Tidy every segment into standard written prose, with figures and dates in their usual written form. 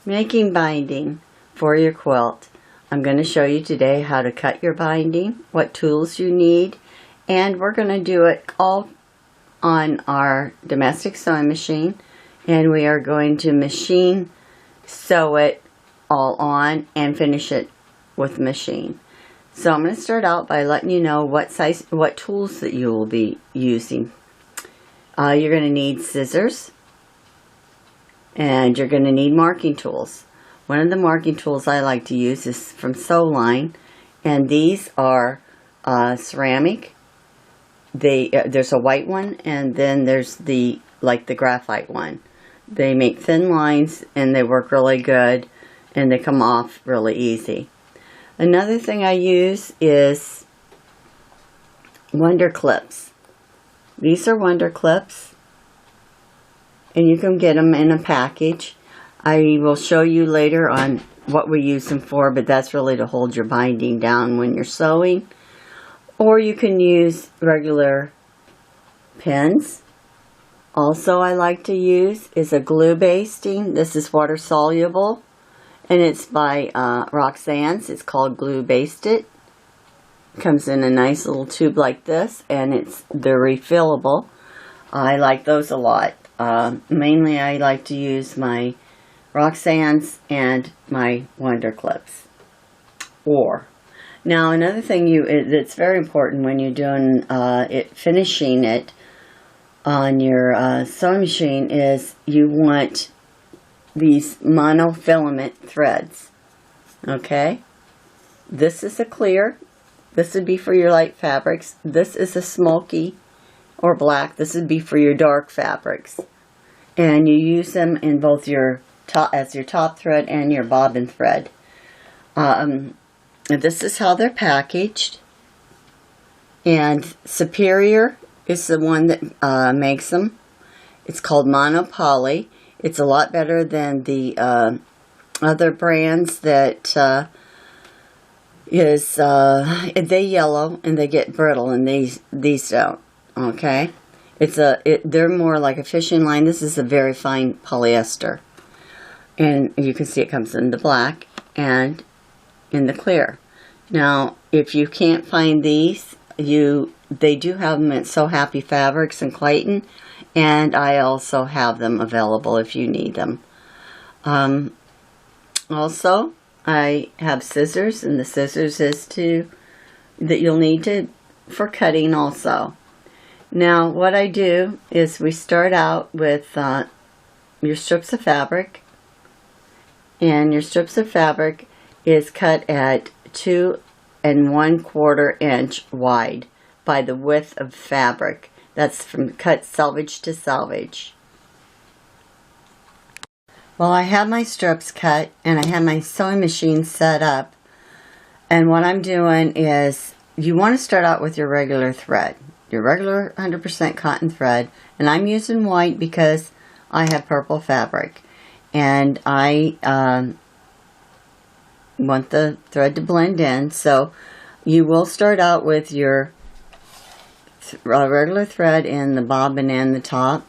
Making binding for your quilt. I'm going to show you today how to cut your binding, what tools you need, and we're going to do it all on our domestic sewing machine, and we are going to machine sew it all on and finish it with machine. So I'm going to start out by letting you know what tools that you will be using. You're going to need scissors, and you're going to need marking tools. One of the marking tools I like to use is from Sewline, and these are ceramic. There's a white one, and then there's the graphite one. They make thin lines, and they work really good, and they come off really easy. Another thing I use is Wonder Clips. These are Wonder Clips, and you can get them in a package. I will show you later on what we use them for, but that's really to hold your binding down when you're sewing. Or you can use regular pins. Also, I like to use is a glue basting. This is water soluble, and it's by Roxanne's. It's called Glue Baste It. Comes in a nice little tube like this, and they're refillable. I like those a lot. Mainly I like to use my Roxanne's and my Wonder Clips. Now another thing that's very important when you're doing finishing it on your sewing machine is you want these monofilament threads. Okay, this is a clear. This would be for your light fabrics. This is a smoky or black. This would be for your dark fabrics. And you use them in both your top thread and your bobbin thread. This is how they're packaged. And Superior is the one that makes them. It's called Monopoly. It's a lot better than the other brands that they yellow and they get brittle, and these don't. Okay, they're more like a fishing line. This is a very fine polyester, and you can see it comes in the black and in the clear. Now, if you can't find these, they do have them at So Happy Fabrics in Clayton, and I also have them available if you need them. Also, I have scissors, and the scissors that you'll need for cutting also. Now, what I do is we start out with your strips of fabric, and your strips of fabric is cut at 2 1/4 inch wide by the width of fabric. That's from cut selvage to selvage. Well, I have my strips cut, and I have my sewing machine set up, and what I'm doing is you want to start out with your regular thread, your regular 100% cotton thread, and I'm using white because I have purple fabric, and I want the thread to blend in. So you will start out with your regular thread in the bobbin and the top.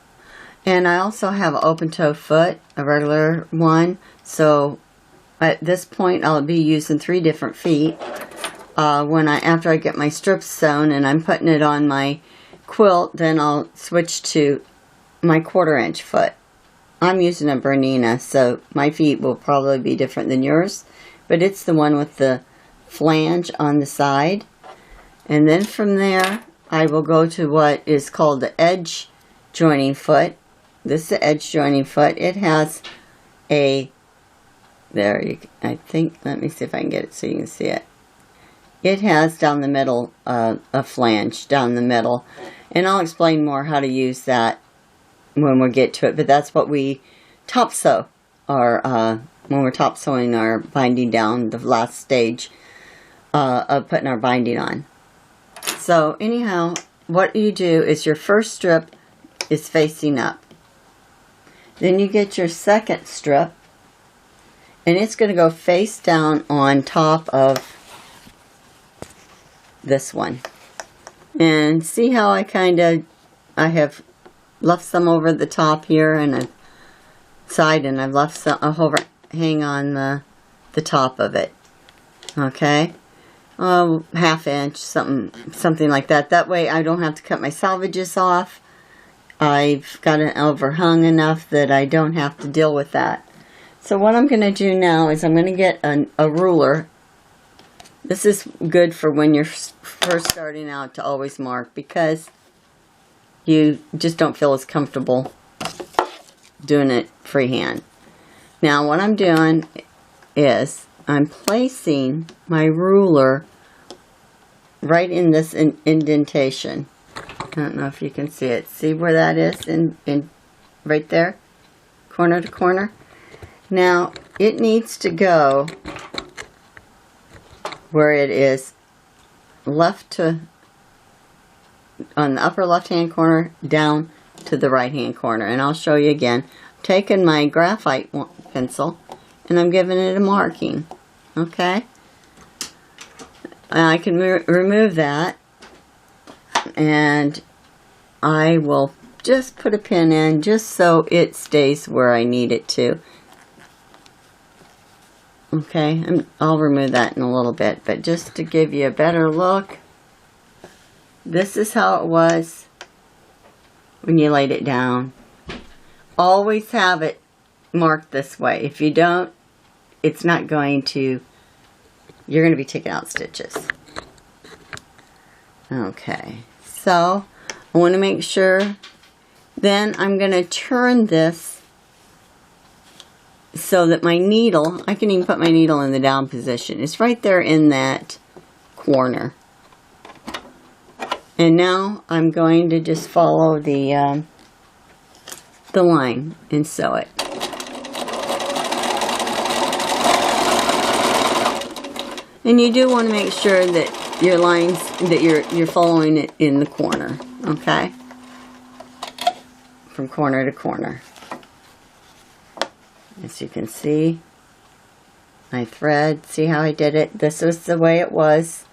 And I also have an open toe foot, a regular one. So at this point I'll be using 3 different feet. After I get my strips sewn and I'm putting it on my quilt, then I'll switch to my 1/4 inch foot. I'm using a Bernina, so my feet will probably be different than yours, but it's the one with the flange on the side. And then from there I will go to what is called the edge joining foot. This is the edge joining foot. It has let me see if I can get it so you can see it. It has down the middle a flange down the middle, and I'll explain more how to use that when we get to it, but that's what we top sew when we're top sewing our binding down, the last stage of putting our binding on. So anyhow, what you do is your first strip is facing up. Then you get your second strip, and it's going to go face down on top of this one. And see how I have left some over the top here and a side, and I've left some over hang on the top of it. Okay, ½ inch, something like that. That way I don't have to cut my salvages off. I've got it overhung enough that I don't have to deal with that. So what I'm going to do now is I'm going to get a ruler. This is good for when you're first starting out to always mark, because you just don't feel as comfortable doing it freehand. Now what I'm doing is I'm placing my ruler right in this indentation. I don't know if you can see it. See where that is? In right there? Corner to corner. Now, it needs to go where it is left to, on the upper left-hand corner, down to the right-hand corner. And I'll show you again. I'm taking my graphite pencil and I'm giving it a marking. Okay? And I can remove that. And I will just put a pin in just so it stays where I need it to. Okay, I'll remove that in a little bit, but just to give you a better look, this is how it was when you laid it down. Always have it marked this way. If you don't, it's not going to, you're going to be taking out stitches. Okay, so I want to make sure, then I'm going to turn this so that my needle, I can even put my needle in the down position. It's right there in that corner. And now I'm going to just follow the line and sew it. And you do want to make sure that your lines, that you're following it in the corner, okay? From corner to corner. As you can see, my thread, see how I did it? This was the way it was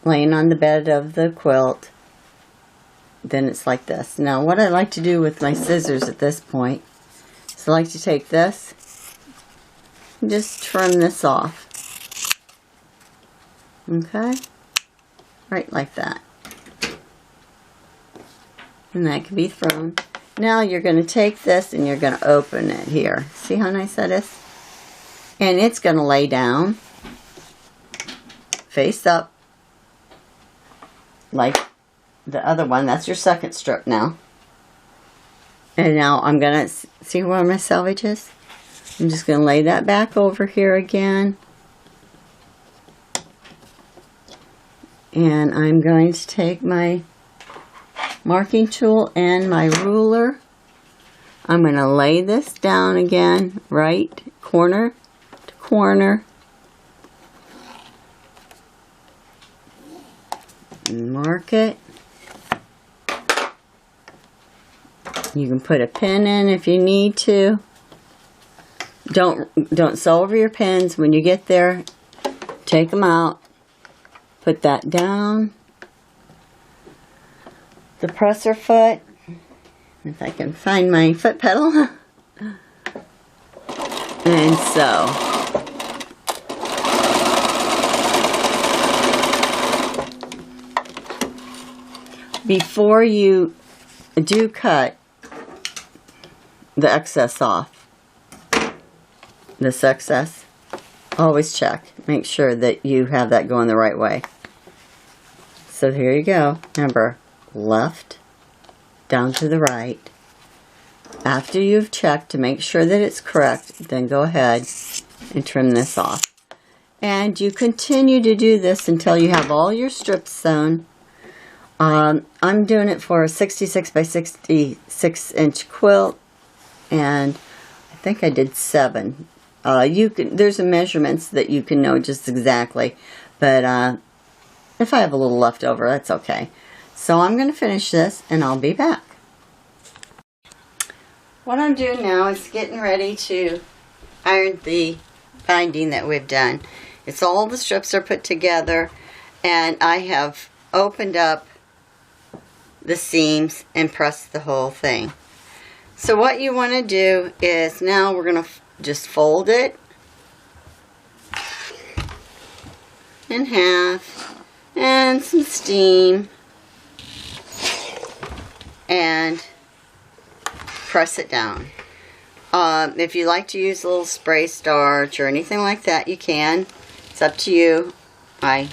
laying on the bed of the quilt. Then it's like this. Now what I like to do with my scissors at this point is I like to take this and just trim this off. Okay? Right like that. And that can be thrown. Now you're going to take this and you're going to open it here. See how nice that is? And it's going to lay down, face up, like the other one. That's your second strip now. And now I'm going to, see where my selvage is? I'm just going to lay that back over here again. And I'm going to take my marking tool and my ruler. I'm going to lay this down again, right corner to corner. And mark it. You can put a pin in if you need to. Don't sew over your pins. When you get there, take them out. Put that down. The presser foot, if I can find my foot pedal, and sew. Before you do cut the excess off, this excess, always check. Make sure that you have that going the right way. So here you go. Remember, left, down to the right. After you've checked to make sure that it's correct, then go ahead and trim this off. And you continue to do this until you have all your strips sewn. I'm doing it for a 66 by 66 inch quilt, and I think I did 7. There's some measurements that you can know just exactly, but if I have a little left over, that's okay. So I'm going to finish this and I'll be back. What I'm doing now is getting ready to iron the binding that we've done. It's all the strips are put together, and I have opened up the seams and pressed the whole thing. So what you want to do is now we're going to just fold it in half and some steam and press it down. If you like to use a little spray starch or anything like that, you can. It's up to you. I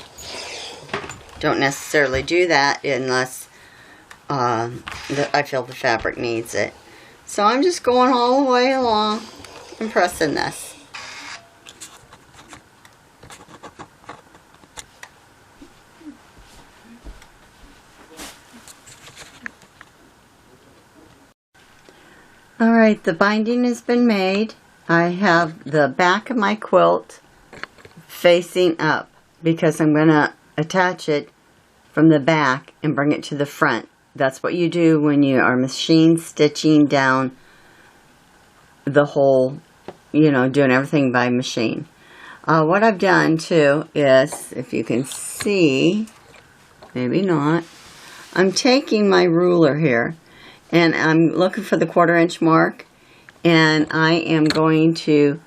don't necessarily do that unless I feel the fabric needs it. So I'm just going all the way along and pressing this. Alright, the binding has been made. I have the back of my quilt facing up because I'm going to attach it from the back and bring it to the front. That's what you do when you are machine stitching down the whole, you know, doing everything by machine. What I've done too is, if you can see, maybe not, I'm taking my ruler here and I'm looking for the 1/4 inch mark, and I am going to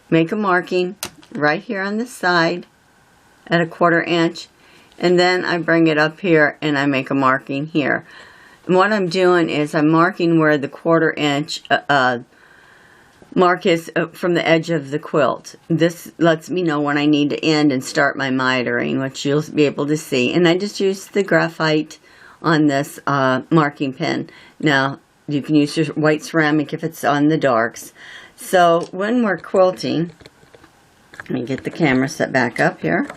make a marking right here on the side at a 1/4 inch, and then I bring it up here and I make a marking here. And what I'm doing is I'm marking where the 1/4 inch mark is from the edge of the quilt. This lets me know when I need to end and start my mitering, which you'll be able to see. And I just use the graphite on this marking pen. Now, you can use your white ceramic if it's on the darks. So, when we're quilting, let me get the camera set back up here.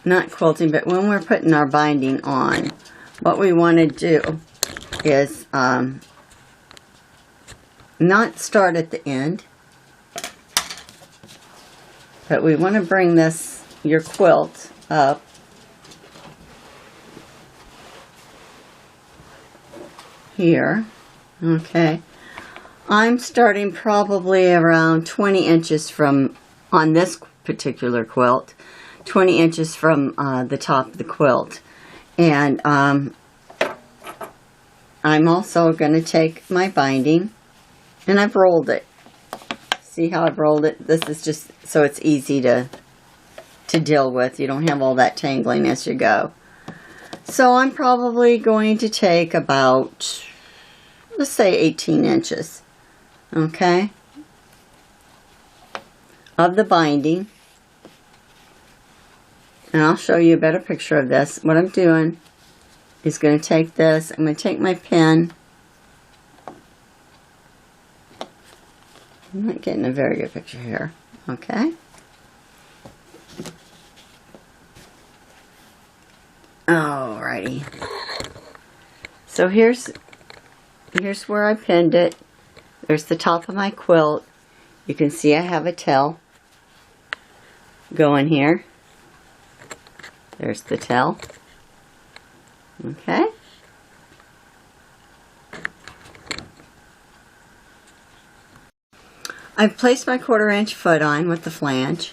Not quilting, but when we're putting our binding on, what we want to do is not start at the end, but we want to bring this, your quilt, up here. Okay, I'm starting probably around 20 inches from, on this particular quilt, 20 inches from the top of the quilt. And I'm also going to take my binding, and I've rolled it. See how I've rolled it? This is just so it's easy to deal with. You don't have all that tangling as you go. So I'm probably going to take about, let's say 18 inches, okay, of the binding. And I'll show you a better picture of this. What I'm doing is going to take this, I'm going to take my pen. I'm not getting a very good picture here, okay. Alrighty. So here's where I pinned it. There's the top of my quilt. You can see I have a tail going here. There's the tail. Okay. I've placed my 1/4 inch foot on with the flange.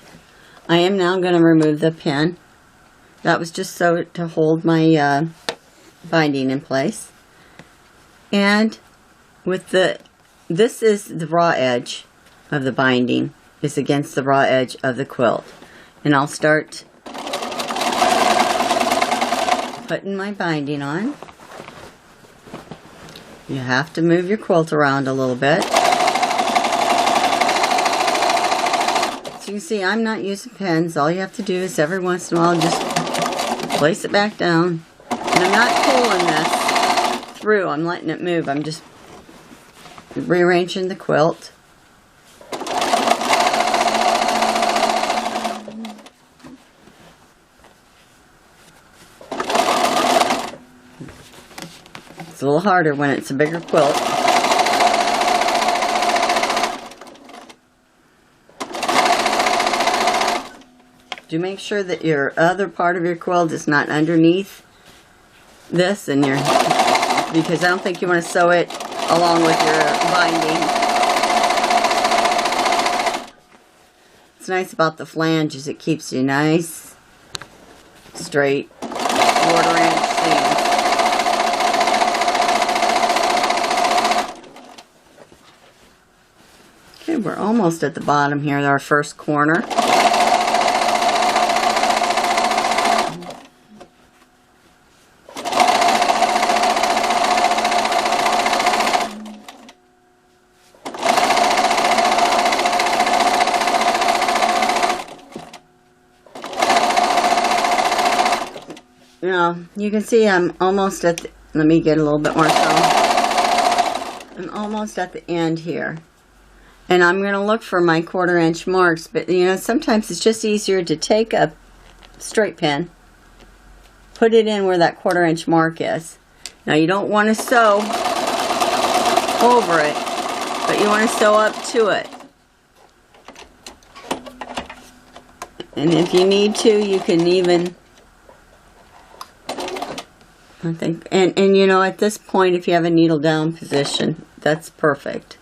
I am now going to remove the pin. That was just so to hold my binding in place. And with this is the raw edge of the binding, is against the raw edge of the quilt. And I'll start putting my binding on. You have to move your quilt around a little bit. So you can see I'm not using pins. All you have to do is every once in a while just place it back down. And I'm not pulling this through. I'm letting it move. I'm just rearranging the quilt. It's a little harder when it's a bigger quilt. Do make sure that your other part of your quilt is not underneath this, and because I don't think you want to sew it along with your binding. What's nice about the flange is it keeps you nice, straight, 1/4 inch seams. Okay, we're almost at the bottom here, our first corner. you can see I'm almost at the, let me get a little bit more sewn. I'm almost at the end here. And I'm going to look for my 1/4 inch marks, but sometimes it's just easier to take a straight pin, put it in where that 1/4 inch mark is. Now you don't want to sew over it, but you want to sew up to it. And if you need to, you can even, I think, and at this point, if you have a needle down position, that's perfect.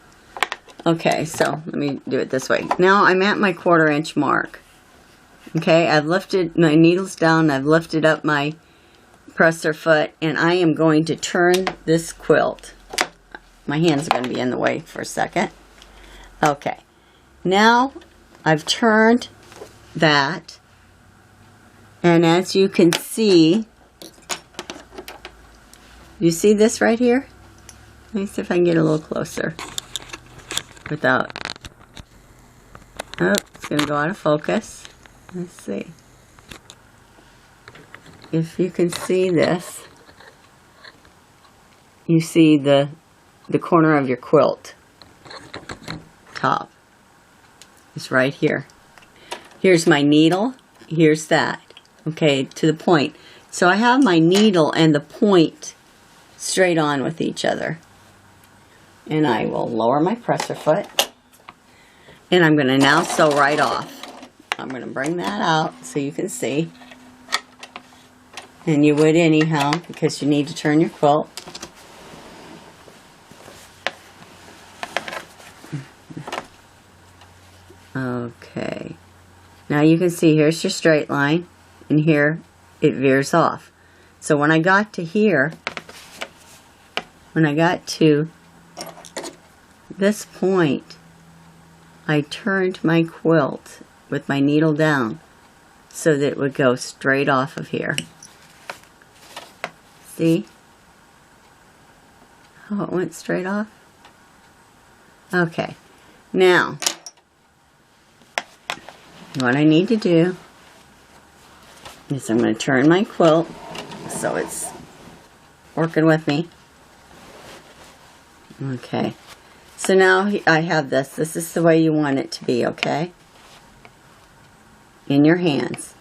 Okay, so let me do it this way. Now I'm at my 1/4 inch mark. Okay, I've lifted my needles down, I've lifted up my presser foot, and I am going to turn this quilt. My hands are going to be in the way for a second. Okay, now I've turned that, and as you can see, you see this right here? Let me see if I can get a little closer without, oh, it's going to go out of focus. Let's see if you can see this. You see the corner of your quilt top is right here. Here's my needle, here's that, okay, to the point. So I have my needle and the point straight on with each other. And I will lower my presser foot, and I'm going to now sew right off. I'm going to bring that out so you can see. And you would anyhow, because you need to turn your quilt. Okay. Now you can see here's your straight line, and here it veers off. So when I got to here, when I got to this point, I turned my quilt with my needle down so that it would go straight off of here. See how it went straight off? Okay, now what I need to do is I'm going to turn my quilt so it's working with me. Okay, so now I have this. This is the way you want it to be, okay? In your hands.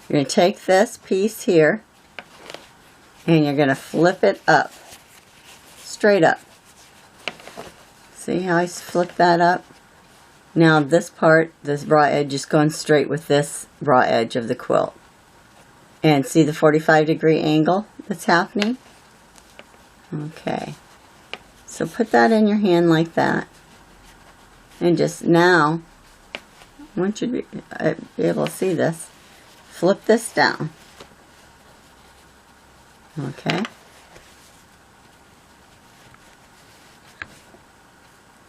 You're going to take this piece here and you're going to flip it up, straight up. See how I flip that up? Now this part, this raw edge is going straight with this raw edge of the quilt. And see the 45-degree angle that's happening? Okay. So put that in your hand like that. And just now, I want you to be able to see this. Flip this down. Okay.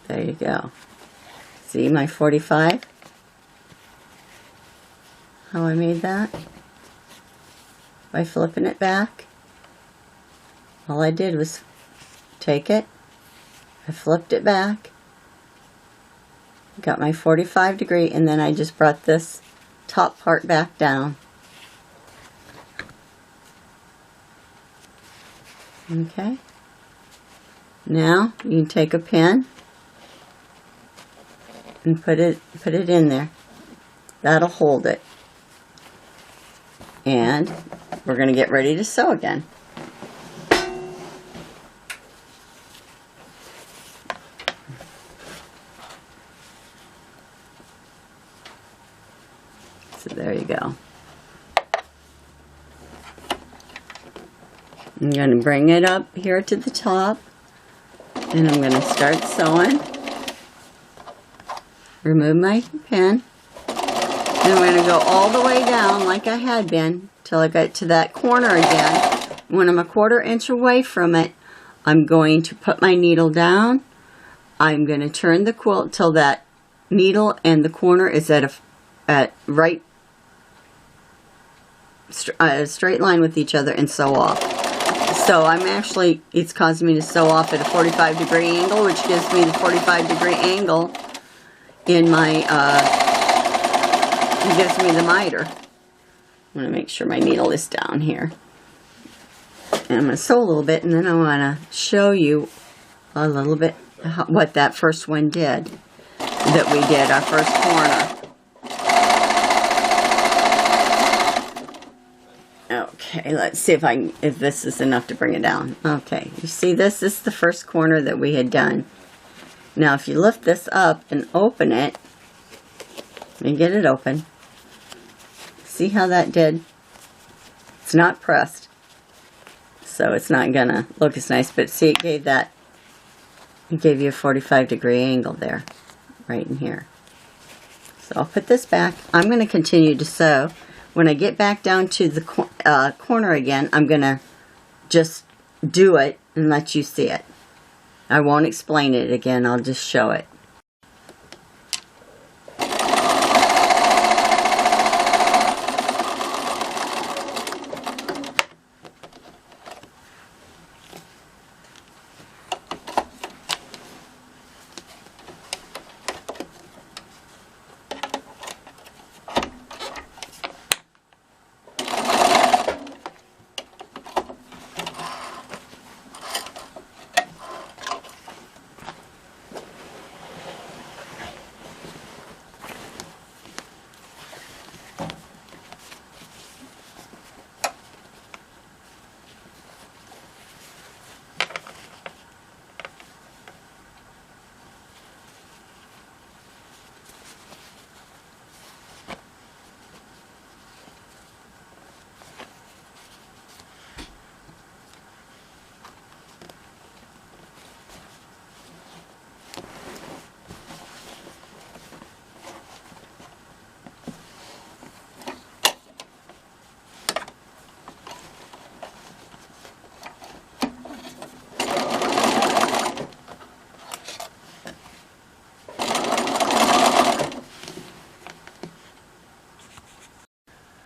There you go. See my 45? How I made that? By flipping it back. All I did was take it, I flipped it back, got my 45-degree, and then I just brought this top part back down. Okay. Now you can take a pin and put it in there. That'll hold it. And we're going to get ready to sew again. So there you go. I'm going to bring it up here to the top, and I'm going to start sewing. Remove my pin, and I'm going to go all the way down like I had been till I got to that corner again. When I'm a 1/4 inch away from it, I'm going to put my needle down. I'm going to turn the quilt till that needle and the corner is at right straight line with each other, and sew off. So it's causing me to sew off at a 45-degree angle, which gives me the 45-degree angle in my, it gives me the miter. I'm going to make sure my needle is down here. And I'm going to sew a little bit, and then I want to show you a little bit what that first one did, that we did, our first corner. Okay, let's see if this is enough to bring it down. Okay, you see this is the first corner that we had done. Now if you lift this up and open it, and get it open, see how that did? It's not pressed, so it's not gonna look as nice, but see, it gave you a 45-degree angle there, right in here. So I'll put this back. I'm going to continue to sew. When I get back down to the corner again, I'm going to just do it and let you see it. I won't explain it again, I'll just show it.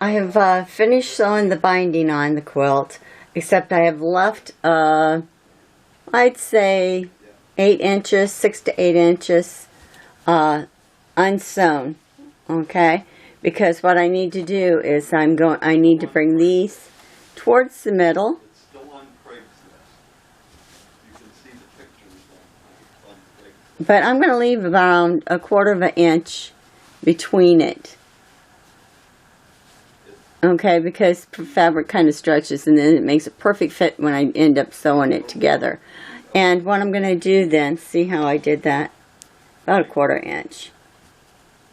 I have finished sewing the binding on the quilt, except I have left, I'd say 8 inches, 6 to 8 inches unsewn, okay? Because what I need to do is I need to bring these towards the middle. It's still on Craigslist. You can see the pictures on Craigslist. But I'm going to leave around 1/4 of an inch between it. Okay, because fabric kind of stretches and then it makes a perfect fit when I end up sewing it together. And what I'm going to do then, see how I did that? About 1/4 inch.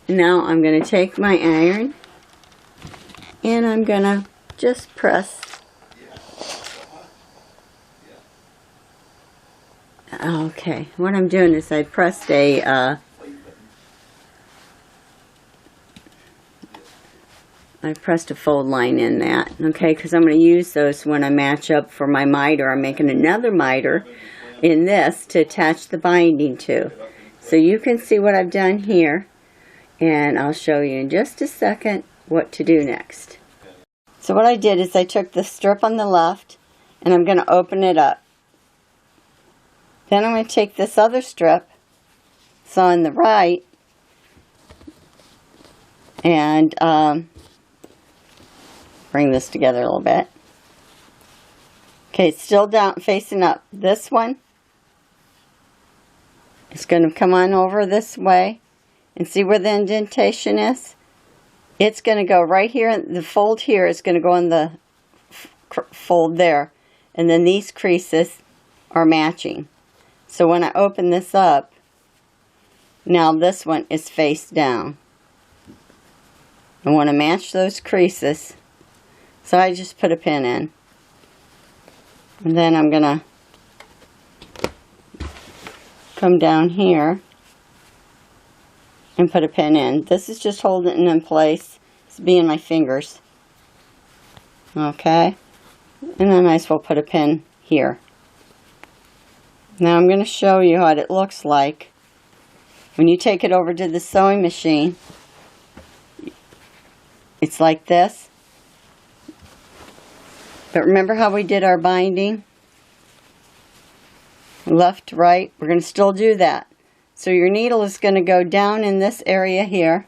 Now I'm going to take my iron and I'm going to just press. Okay, what I'm doing is I pressed a fold line in that, okay, because I'm going to use those when I match up for my miter. I'm making another miter in this to attach the binding to. So you can see what I've done here, and I'll show you in just a second what to do next. So what I did is I took the strip on the left, and I'm going to open it up. Then I'm going to take this other strip, so on the right, and bring this together a little bit. Okay, it's still down, facing up. This one is going to come on over this way, and see where the indentation is? It's going to go right here. The fold here is going to go in the fold there, and then these creases are matching. So when I open this up, now this one is face down. I want to match those creases, so I just put a pin in. And then I'm going to come down here and put a pin in. This is just holding it in place. It's being my fingers. Okay? And I might as well put a pin here. Now I'm going to show you what it looks like when you take it over to the sewing machine. It's like this. But remember how we did our binding? Left, right. We're going to still do that. So your needle is going to go down in this area here.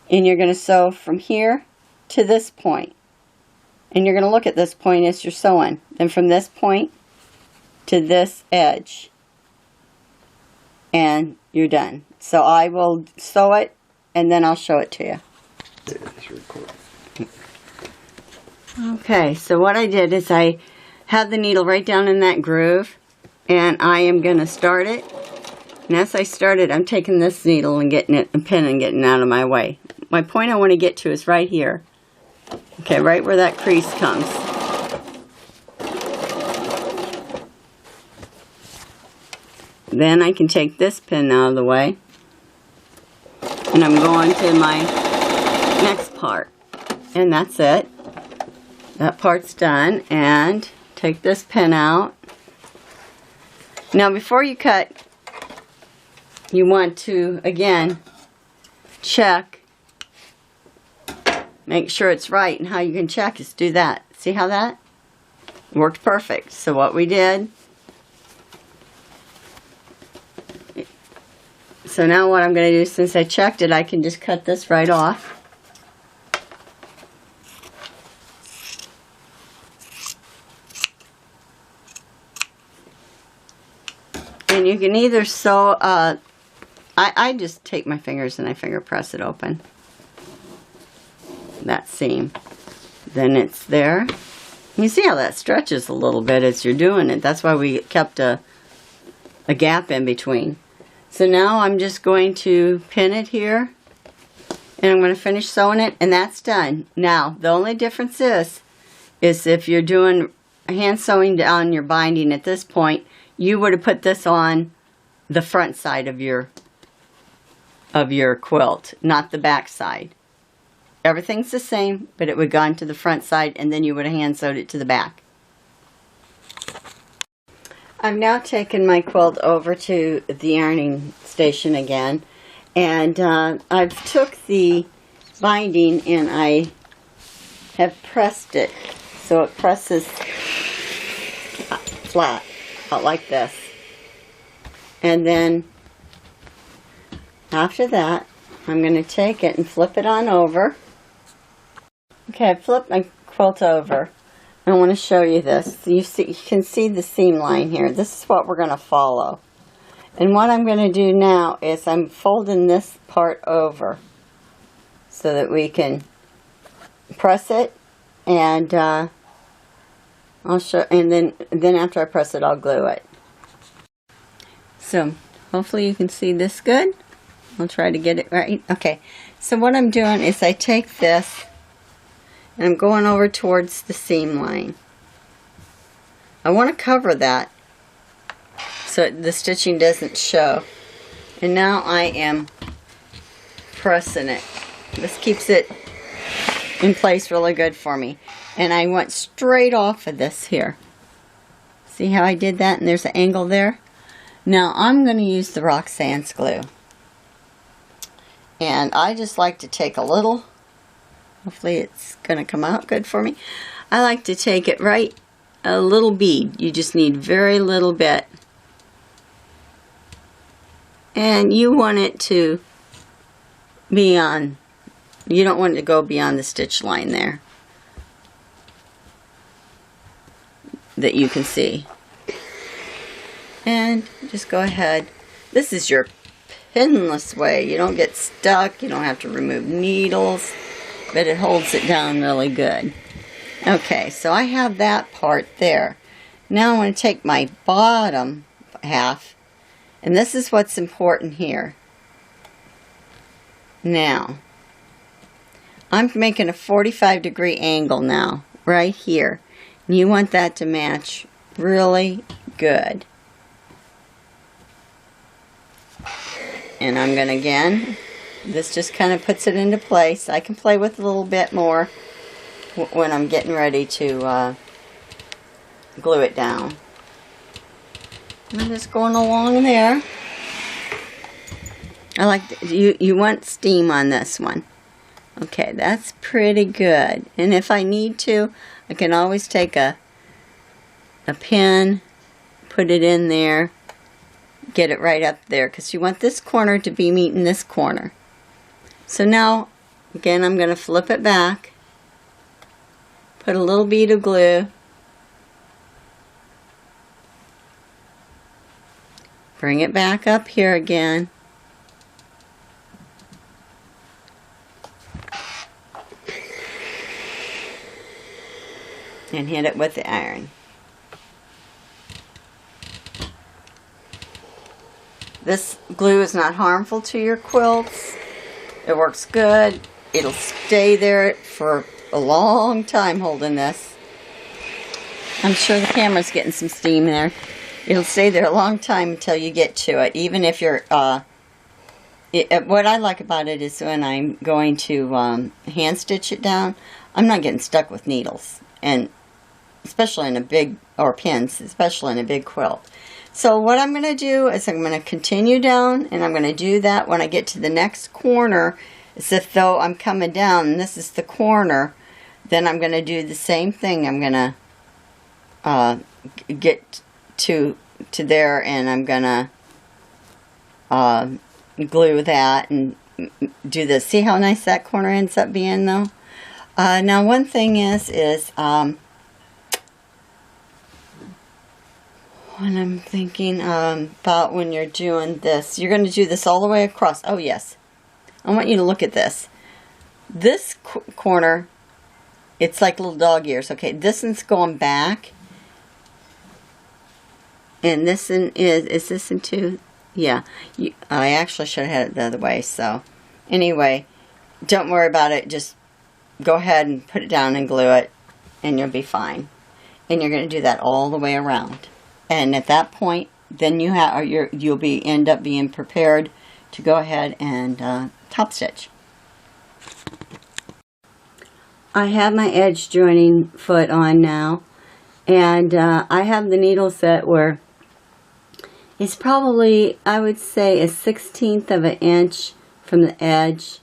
And you're going to sew from here to this point. and you're going to look at this point as you're sewing. Then from this point to this edge, and you're done. So I will sew it, and then I'll show it to you. Okay, so what I did is I had the needle right down in that groove, and I am going to start it. And as I start it, I'm taking this needle and getting it, a pin and getting out of my way. My point I want to get to is right here. Okay, right where that crease comes. Then I can take this pin out of the way, and I'm going to my next part, and that's it. That part's done, and take this pin out. Now before you cut, you want to again check, make sure it's right, and how you can check is do that. See how that worked perfect? So what we did, so now what I'm going to do, since I checked it, I can just cut this right off. And you can either sew, I just take my fingers and I finger press it open, that seam. Then it's there. You see how that stretches a little bit as you're doing it. That's why we kept a gap in between. So now I'm just going to pin it here, and I'm going to finish sewing it, and that's done. Now, the only difference is if you're doing hand sewing down your binding at this point, you would have put this on the front side of your quilt, not the back side. Everything's the same, but it would have gone to the front side, and then you would have hand sewed it to the back. I've now taken my quilt over to the ironing station again, and I've took the binding and I have pressed it so it presses flat out like this. And then after that, I'm going to take it and flip it on over. Okay, I flipped my quilt over. I want to show you this. You can see the seam line here. This is what we're going to follow. And what I'm going to do now is I'm folding this part over so that we can press it, and I'll show. And then after I press it, I'll glue it. So hopefully you can see this good. I'll try to get it right. Okay. So what I'm doing is I take this, and I'm going over towards the seam line. I want to cover that so the stitching doesn't show. And now I am pressing it. This keeps it in place really good for me. And I went straight off of this here. See how I did that? And there's an angle there. Now I'm going to use the Roxanne's glue. And I just like to take a little. Hopefully it's going to come out good for me. I like to take it right, a little bead. You just need very little bit. And you want it to be on, you don't want it to go beyond the stitch line there that you can see. And just go ahead. This is your pinless way. You don't get stuck. You don't have to remove needles. But it holds it down really good. Okay, so I have that part there. Now I'm going to take my bottom half, and this is what's important here. Now, I'm making a 45-degree angle now, right here. And you want that to match really good. And I'm going to, again, this just kind of puts it into place. I can play with a little bit more when I'm getting ready to glue it down. I'm just going along there. I like you want steam on this one. Okay, that's pretty good. And if I need to, I can always take a pin, put it in there, get it right up there, because you want this corner to be meeting this corner. So now, again, I'm going to flip it back, put put a little bead of glue. Bring it back up here again. And hit it with the iron. This glue is not harmful to your quilts. It works good. It'll stay there for a long time holding this. I'm sure the camera's getting some steam there. It'll stay there a long time until you get to it. Even if you're, what I like about it is when I'm going to hand stitch it down, I'm not getting stuck with needles. And especially in a big, or pins, especially in a big quilt. So what I'm going to do is I'm going to continue down, and I'm going to do that when I get to the next corner, as if though I'm coming down, and this is the corner. Then I'm going to do the same thing. I'm going to get to there, and I'm going to glue that and do this. See how nice that corner ends up being, though? Now, one thing is when I'm thinking about when you're doing this, you're going to do this all the way across. Oh, yes. I want you to look at this. This corner, it's like little dog ears. Okay, this one's going back. And this one is this in two? Yeah. I actually should have had it the other way. So, anyway, don't worry about it. Just go ahead and put it down and glue it, and you'll be fine. And you're going to do that all the way around. And at that point, then you'll end up being prepared to go ahead and top stitch. I have my edge joining foot on now, and I have the needle set where it's probably, I would say, 1/16 of an inch from the edge.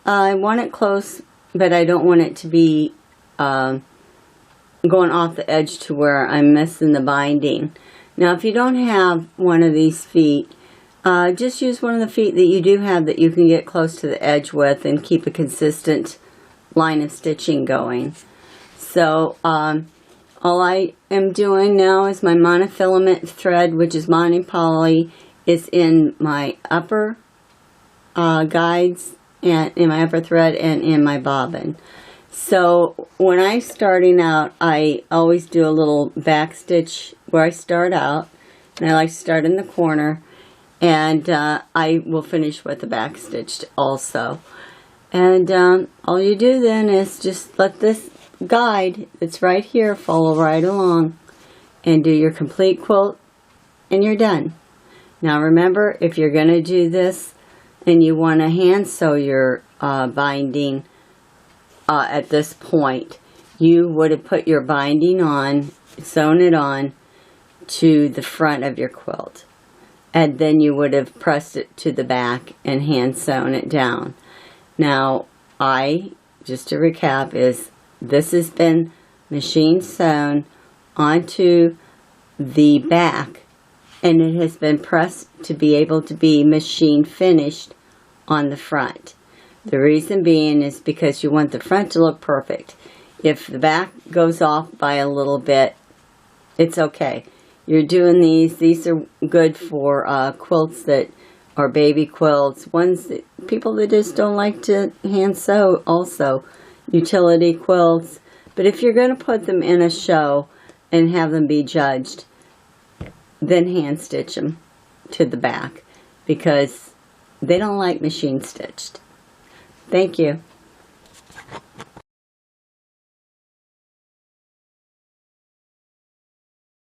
I want it close, but I don't want it to be going off the edge to where I'm missing the binding. Now, if you don't have one of these feet, just use one of the feet that you do have that you can get close to the edge with and keep a consistent line of stitching going. So, all I am doing now is my monofilament thread, which is Mono Poly, is in my upper guides, and in my upper thread, and in my bobbin. So when I'm starting out, I always do a little back stitch where I start out, and I like to start in the corner, and I will finish with the back stitch also. And all you do then is just let this guide that's right here follow right along, and do your complete quilt, and you're done. Now remember, if you're going to do this and you want to hand sew your binding at this point, you would have put your binding on, sewn it on to the front of your quilt, and then you would have pressed it to the back and hand sewn it down. Now, just to recap, this has been machine sewn onto the back, and it has been pressed to be able to be machine finished on the front. The reason being is because you want the front to look perfect. If the back goes off by a little bit, it's okay. You're doing these are good for quilts that are baby quilts, people that just don't like to hand sew also, utility quilts. But if you're going to put them in a show and have them be judged, then hand stitch them to the back, because they don't like machine stitched. Thank you.